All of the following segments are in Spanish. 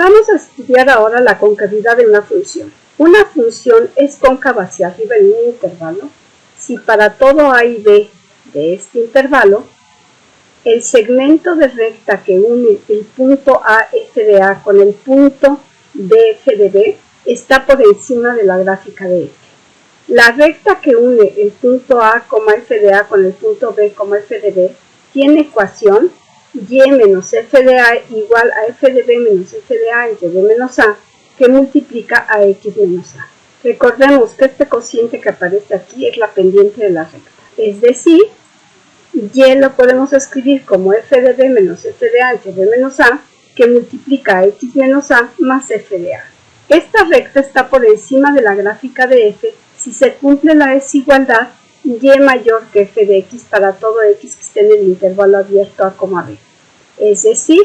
Vamos a estudiar ahora la concavidad de una función. Una función es cóncava hacia arriba en un intervalo si para todo A y B de este intervalo el segmento de recta que une el punto A f de A con el punto B f de B está por encima de la gráfica de f. La recta que une el punto A, f de A con el punto B, f de B tiene ecuación y menos f de A igual a f de B menos f de A entre B menos A, que multiplica a x menos A. Recordemos que este cociente que aparece aquí es la pendiente de la recta. Es decir, y lo podemos escribir como f de B menos f de A entre B menos A, que multiplica a x menos A más f de A. Esta recta está por encima de la gráfica de f si se cumple la desigualdad y mayor que f de x para todo x que esté en el intervalo abierto A, B. Es decir,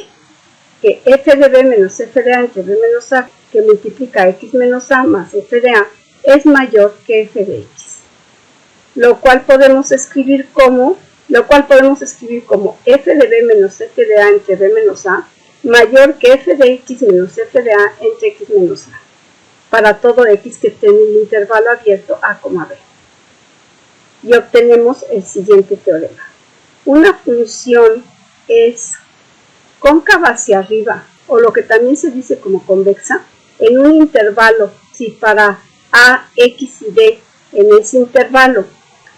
que f de b menos f de a entre b menos a, que multiplica a x menos a más f de a, es mayor que f de x. Lo cual podemos escribir como f de b menos f de a entre b menos a, mayor que f de x menos f de a entre x menos a, para todo x que esté en el intervalo abierto A, B. Y obtenemos el siguiente teorema. Una función es cóncava hacia arriba, o lo que también se dice como convexa, en un intervalo si para A, X y B en ese intervalo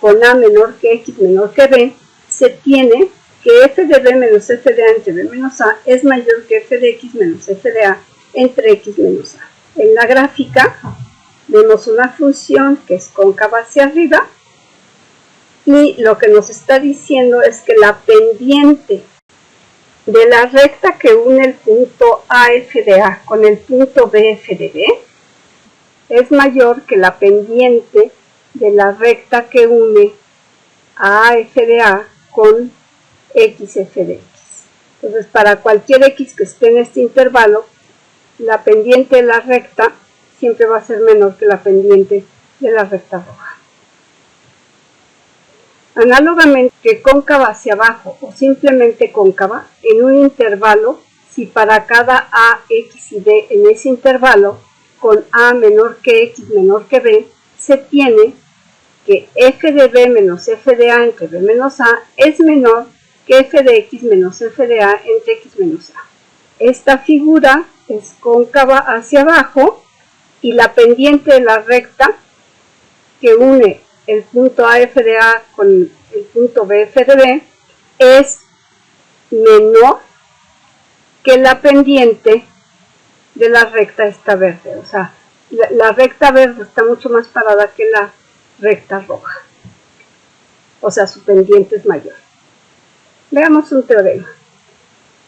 con A menor que X menor que B, se tiene que f de B menos f de A entre B menos A es mayor que f de X menos f de A entre X menos A. En la gráfica vemos una función que es cóncava hacia arriba y lo que nos está diciendo es que la pendiente de la recta que une el punto AF de A con el punto BF de B es mayor que la pendiente de la recta que une a AF de A con XF de X. Entonces, para cualquier X que esté en este intervalo, la pendiente de la recta siempre va a ser menor que la pendiente de la recta roja. Análogamente, cóncava hacia abajo o simplemente cóncava en un intervalo si para cada A, X y B en ese intervalo con A menor que X menor que B se tiene que f de B menos f de A entre B menos A es menor que f de X menos f de A entre X menos A. Esta figura es cóncava hacia abajo y la pendiente de la recta que une el punto AF de A con el punto BF de B es menor que la pendiente de la recta esta verde. O sea, la recta verde está mucho más parada que la recta roja. O sea, su pendiente es mayor. Veamos un teorema.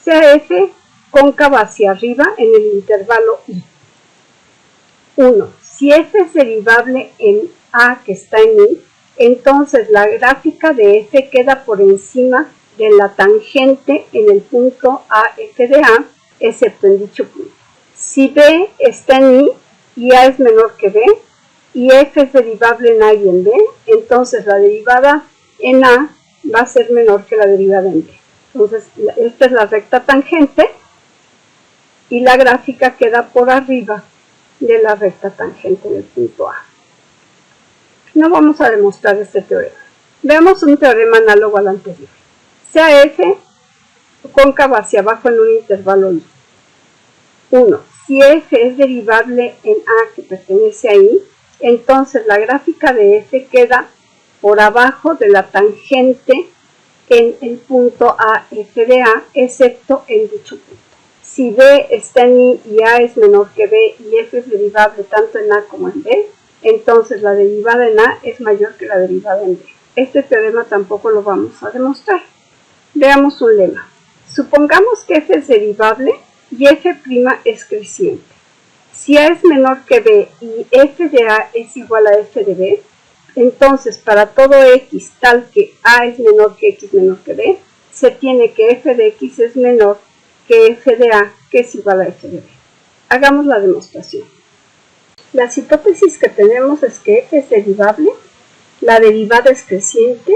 Sea f cóncava hacia arriba en el intervalo I. 1. Si f es derivable en A que está en I, entonces la gráfica de f queda por encima de la tangente en el punto AF de A, excepto en dicho punto. Si B está en I y A es menor que B, y f es derivable en A y en B, entonces la derivada en A va a ser menor que la derivada en B. Entonces, esta es la recta tangente y la gráfica queda por arriba de la recta tangente en el punto A. No vamos a demostrar este teorema. Veamos un teorema análogo al anterior. Sea f cóncava hacia abajo en un intervalo I. 1. Si f es derivable en A que pertenece a I, entonces la gráfica de f queda por abajo de la tangente en el punto AF de A, excepto en dicho punto. Si B está en I y A es menor que B y f es derivable tanto en A como en B, entonces la derivada en A es mayor que la derivada en B. Este teorema tampoco lo vamos a demostrar. Veamos un lema. Supongamos que f es derivable y f' es creciente. Si A es menor que B y f de A es igual a f de B, entonces para todo x tal que A es menor que x menor que B, se tiene que f de x es menor que f de A, que es igual a f de B. Hagamos la demostración. Las hipótesis que tenemos es que f es derivable, la derivada es creciente,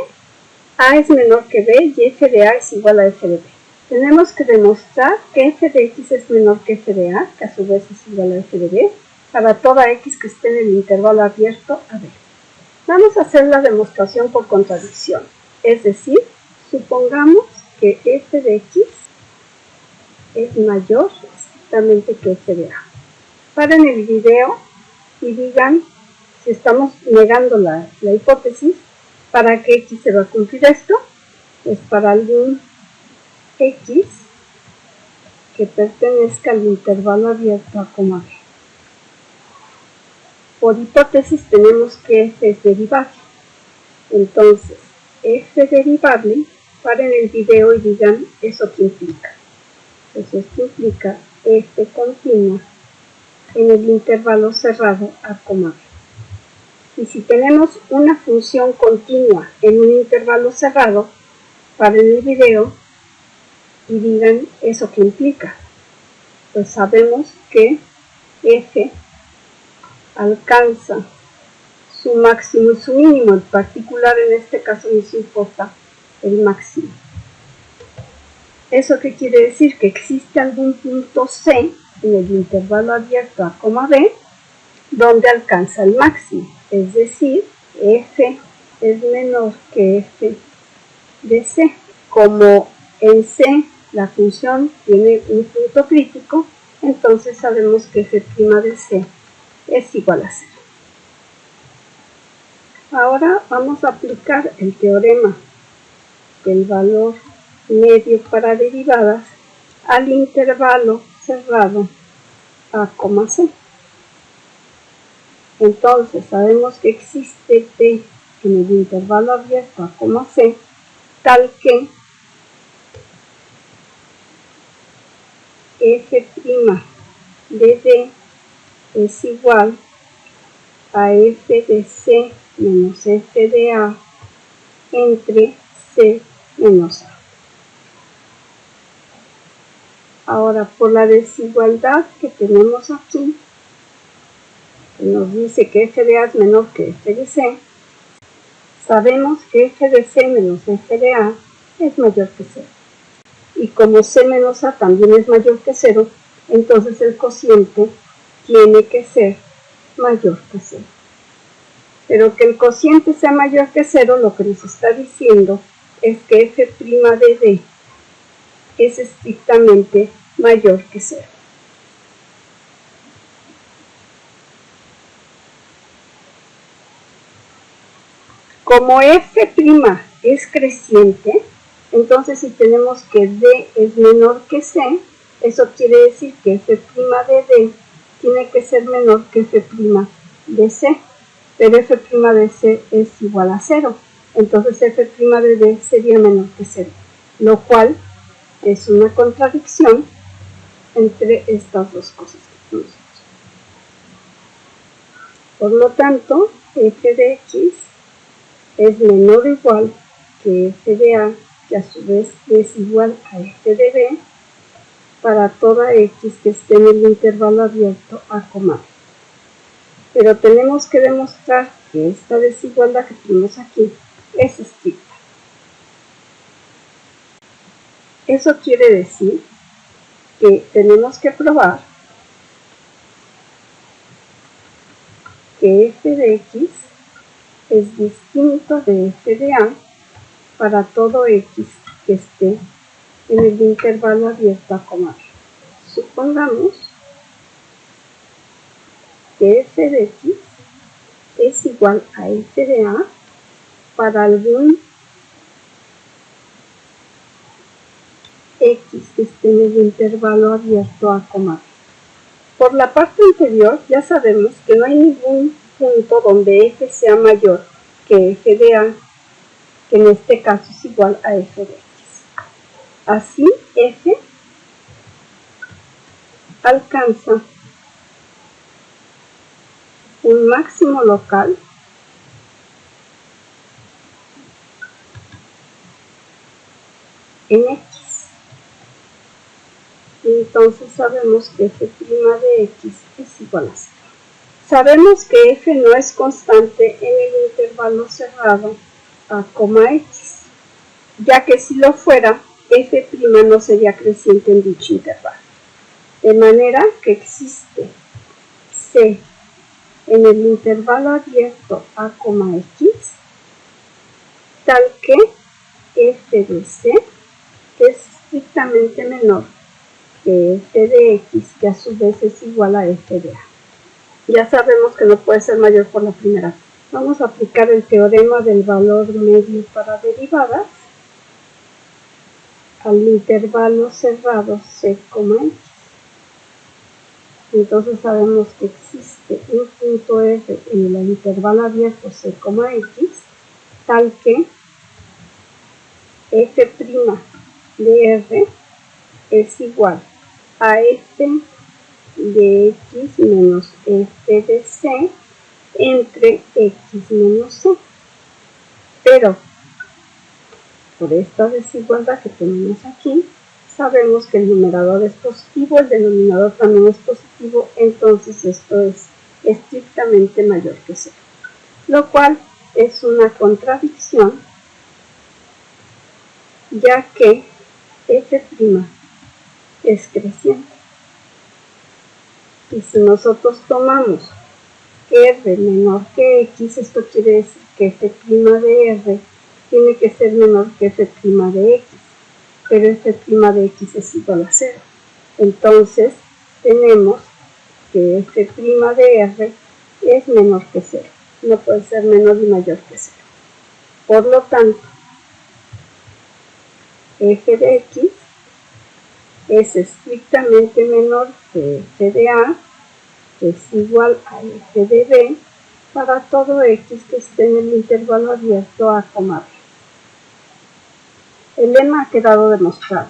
A es menor que B y f de A es igual a f de B. Tenemos que demostrar que f de x es menor que f de a, que a su vez es igual a f de b, para toda x que esté en el intervalo abierto a b. Vamos a hacer la demostración por contradicción, es decir, supongamos que f de x es mayor estrictamente que f de a. Paren el video y digan si estamos negando la hipótesis, ¿para qué x se va a cumplir esto? Pues para algún x que pertenezca al intervalo abierto a coma b. Por hipótesis tenemos que f es derivable. Entonces, f derivable, paren el video y digan eso que implica. Pues esto implica f continua en el intervalo cerrado a coma b. Y si tenemos una función continua en un intervalo cerrado, paren el video y digan eso que implica. Pues sabemos que f alcanza su máximo y su mínimo, en particular en este caso nos importa el máximo. ¿Eso qué quiere decir? Que existe algún punto C en el intervalo abierto a coma B donde alcanza el máximo, es decir, f es menor que f de C. Como en C la función tiene un punto crítico, entonces sabemos que f' de C es igual a 0. Ahora vamos a aplicar el teorema del valor medio para derivadas al intervalo cerrado a coma C. Entonces sabemos que existe t en el intervalo abierto a coma C tal que f' de d es igual a f de C menos f de A entre C menos A. Ahora, por la desigualdad que tenemos aquí, que nos dice que f de A es menor que f de C, sabemos que f de C menos f de A es mayor que 0. Y como C menos A también es mayor que 0, entonces el cociente tiene que ser mayor que 0. Pero que el cociente sea mayor que 0, lo que nos está diciendo es que f' de d es estrictamente mayor que 0. Como f' es creciente, entonces si tenemos que d es menor que c, eso quiere decir que f' de d tiene que ser menor que f' de c. Pero f' de c es igual a 0, entonces f' de d sería menor que 0, lo cual es una contradicción entre estas dos cosas que tenemos aquí. Por lo tanto, f de x es menor o igual que f de a, que a su vez es igual a f de b, para toda x que esté en el intervalo abierto a coma b. Pero tenemos que demostrar que esta desigualdad que tenemos aquí es estricta. Eso quiere decir que tenemos que probar que f de x es distinto de f de a para todo x que esté en el intervalo abierto a coma b. Supongamos que f de x es igual a f de a para algún x que esté en el intervalo abierto a coma b. Por la parte anterior ya sabemos que no hay ningún punto donde f sea mayor que f de a, que en este caso es igual a f de x. Así, f alcanza un máximo local en x. Entonces sabemos que f' de x es igual a 0. Sabemos que f no es constante en el intervalo cerrado a coma x, ya que si lo fuera, f' no sería creciente en dicho intervalo. De manera que existe C en el intervalo abierto A, X, tal que f de C es estrictamente menor que f de X, que a su vez es igual a f de A. Ya sabemos que no puede ser mayor por la primera vez. Vamos a aplicar el teorema del valor medio para derivadas al intervalo cerrado C, X. Entonces sabemos que existe un punto F en el intervalo abierto C, X, tal que f' de R es igual a f de X menos f de C entre X menos C. Pero por esta desigualdad que tenemos aquí, sabemos que el numerador es positivo, el denominador también es positivo, entonces esto es estrictamente mayor que 0. Lo cual es una contradicción, ya que f' es creciente. Y si nosotros tomamos R menor que X, esto quiere decir que f' de R tiene que ser menor que f' de X, pero f' de X es igual a 0. Entonces tenemos que f' de R es menor que 0. No puede ser menor y mayor que 0. Por lo tanto, f de X es estrictamente menor que f de A, que es igual a f de B, para todo X que esté en el intervalo abierto A, B. El lema ha quedado demostrado.